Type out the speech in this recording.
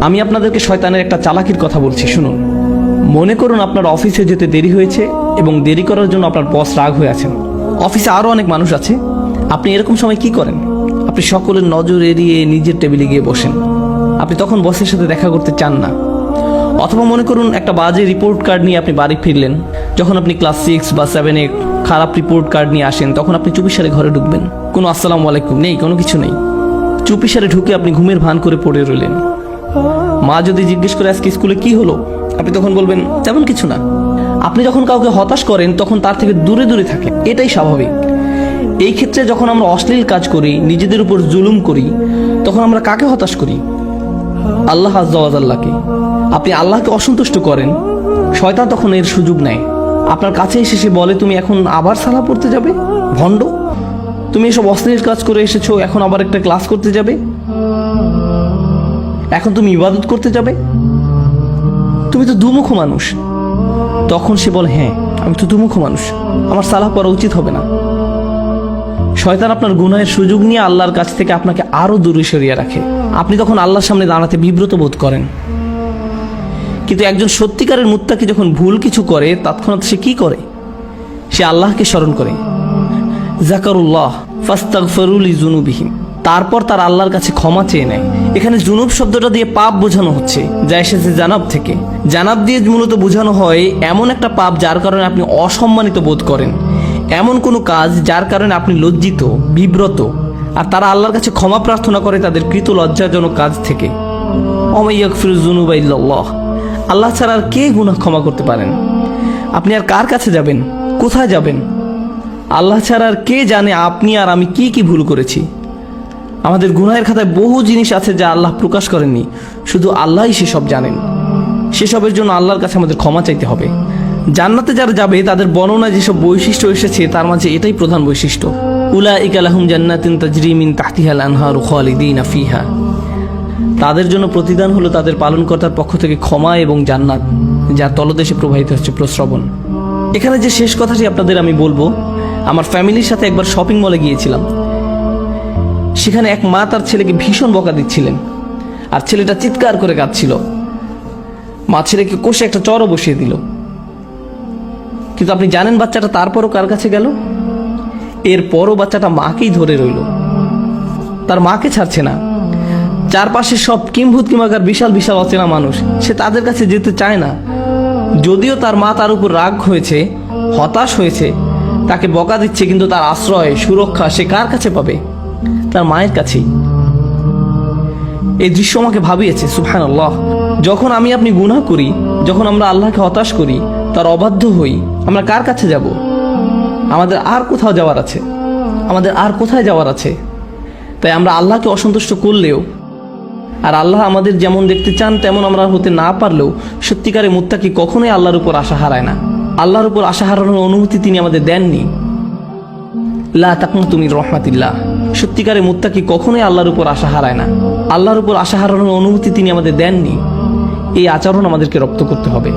আমি আপনাদেরকে শয়তানের একটা চালাকির কথা বলছি, শুনুন। মনে করুন আপনার অফিসে যেতে দেরি হয়েছে এবং দেরি করার জন্য আপনার বস রাগ হয়ে আছেন। অফিসে আরও অনেক মানুষ আছে। আপনি এরকম সময় কি করেন? আপনি সকলের নজর এড়িয়ে নিজের টেবিলে গিয়ে বসেন। আপনি তখন বসের সাথে দেখা করতে চান না। অথবা মনে করুন একটা বাজে রিপোর্ট কার্ড নিয়ে আপনি বাড়ি ফিরলেন। যখন আপনি ক্লাস 6 বা 7-এ খারাপ রিপোর্ট কার্ড নিয়ে আসেন, তখন আপনি চুপিসারে ঘরে ঢুকবেন। কোনো আসসালামু আলাইকুম নেই, কোনো কিছু নেই। চুপিসারে ঢুকে আপনি ঘুমের ভান করে পড়ে রইলেন। মা যদি জিজ্ঞেস করে আজকে স্কুলে কি হলো, আপনি তখন বলবেন তেমন কিছু না। আপনি যখন কাউকে হতাশ করেন তখন তার থেকে দূরে দূরে থাকেন, এটাই স্বাভাবিক। এই ক্ষেত্রে যখন আমরা অশ্লীল কাজ করি, নিজেদের উপর জুলুম করি, তখন আমরা কাকে হতাশ করি? আল্লাহ আযজা ওয়া জাল্লাকে। আপনি আল্লাহকে অসন্তুষ্ট করেন, শয়তান তখন এর সুযোগ নেয়। আপনার কাছে এসে সে বলে, তুমি এখন আবার সালাহ পড়তে যাবে? ভণ্ড, তুমি এসব অশ্লীল কাজ করে এসেছো, এখন আবার একটা ক্লাস করতে যাবে? এখন তুমি ইবাদত করতে যাবে? তুমি তো দুমুখ মানুষ। তখন সে বলে, হ্যাঁ আমি তো দুমুখ মানুষ, আমার সালাহ পড়া উচিত হবে না। শয়তান আপনার গুনাহের সুযোগ নিয়ে আল্লাহর কাছ থেকে আপনাকে আরো দূরে সরিয়ে রাখে। আপনি তখন আল্লাহর সামনে দাঁড়াতে বিব্রত বোধ করেন। কিন্তু একজন সত্যিকারের মুত্তাকি যখন ভুল কিছু করে, তৎক্ষণাৎ সে কি করে? সে আল্লাহকে স্মরণ করে। যাকারুল্লাহ ফাস্তাগফিরু লিযুনুবিহিম, তারপর তার আল্লাহর কাছে ক্ষমা চেয়ে নেয়। এখানে জুনুব শব্দটা দিয়ে পাপ বোঝানো হচ্ছে, যা এসেছে জানাব থেকে। জানাব দিয়ে মূলত বোঝানো হয় এমন একটা পাপ যার কারণে আপনি অসম্মানিত বোধ করেন, এমন কোনো কাজ যার কারণে আপনি লজ্জিত, বিব্রত। আর তারা আল্লাহর কাছে ক্ষমা প্রার্থনা করে তাদের কৃত লজ্জাজনক কাজ থেকে। ওয়া ইয়াগফিরুয যুনুবা ইল্লাল্লাহ, আল্লাহ ছাড়া আর কে গুনাহ ক্ষমা করতে পারেন? আপনি আর কার কাছে যাবেন? কোথায় যাবেন? আল্লাহ ছাড়া আর কে জানে আপনি আর আমি কি কি ভুল করেছি। আমাদের গুনাহের খাতায় বহু জিনিস আছে যা আল্লাহ প্রকাশ করেননি, শুধু আল্লাহই সেসব জানেন। সেসবের জন্য আল্লাহর কাছে আমাদের ক্ষমা চাইতে হবে। জান্নাতে যারা যাবে তাদের বর্ণনায় যেসব বৈশিষ্ট্য এসেছে তার মাঝে এটাই প্রধান বৈশিষ্ট্য। উলাইকা লাহুম জান্নাতুন তাজরি মিন তাহতিহাল আনহারু খালিদিনা ফিহা, তাদের জন্য প্রতিদান হলো তাদের পালনকর্তার পক্ষ থেকে ক্ষমা এবং জান্নাত, যার তলদেশে প্রবাহিত হচ্ছে প্রস্রবণ। এখানে যে শেষ কথাটি আপনাদের আমি বলবো, আমার ফ্যামিলির সাথে একবার শপিং মলে গিয়েছিলাম। সেখানে এক মা তার ছেলেকে ভীষণ বকা দিচ্ছিলেন, আর ছেলেটা চিৎকার করে কাঁদছিল। মা ছেলেকে কষে একটা চড়ও বসিয়ে দিল। কিন্তু আপনি জানেন বাচ্চাটা তারপরও কার কাছে গেল? এরপরও বাচ্চাটা মাকেই ধরে রইল, তার মাকে ছাড়ছে না। চারপাশে সব কিম্ভূত কিমাকার বিশাল বিশাল অচেনা মানুষ, সে তাদের কাছে যেতে চায় না। যদিও তার মা তার উপর রাগ হয়েছে, হতাশ হয়েছে, তাকে বকা দিচ্ছে, কিন্তু তার আশ্রয় সুরক্ষা সে কার কাছে পাবে? তার মায়ের কাছেই। এই দৃশ্য আমাকে ভাবিয়েছে, সুবহানাল্লাহ। যখন আমি আপনি গুনাহ করি, যখন আমরা আল্লাহকে হতাশ করি, তার অবাধ্য হই, আমরা কার কাছে যাব? আমাদের আর কোথাও যাওয়ার আছে? আমাদের আর কোথায় যাওয়ার আছে? তাই আমরা আল্লাহকে অসন্তুষ্ট করলেও, আর আল্লাহ আমাদের যেমন দেখতে চান তেমন আমরা হতে না পারলেও, সত্যিকারের মুত্তাকি কখনোই আল্লাহর উপর আশা হারায় না। আল্লাহর উপর আশা হারানোর অনুমতি তিনি আমাদের দেননি। লা তাকনাতু মির রাহমাতিল্লাহ, সত্যিকারের মুত্তাকি কখনোই আল্লাহর উপর আশা হারায় না। আল্লাহর উপর আশা হারানোর অনুমতি তিনি আমাদের দেননি। এই আচরণ আমাদেরকে রপ্ত করতে হবে।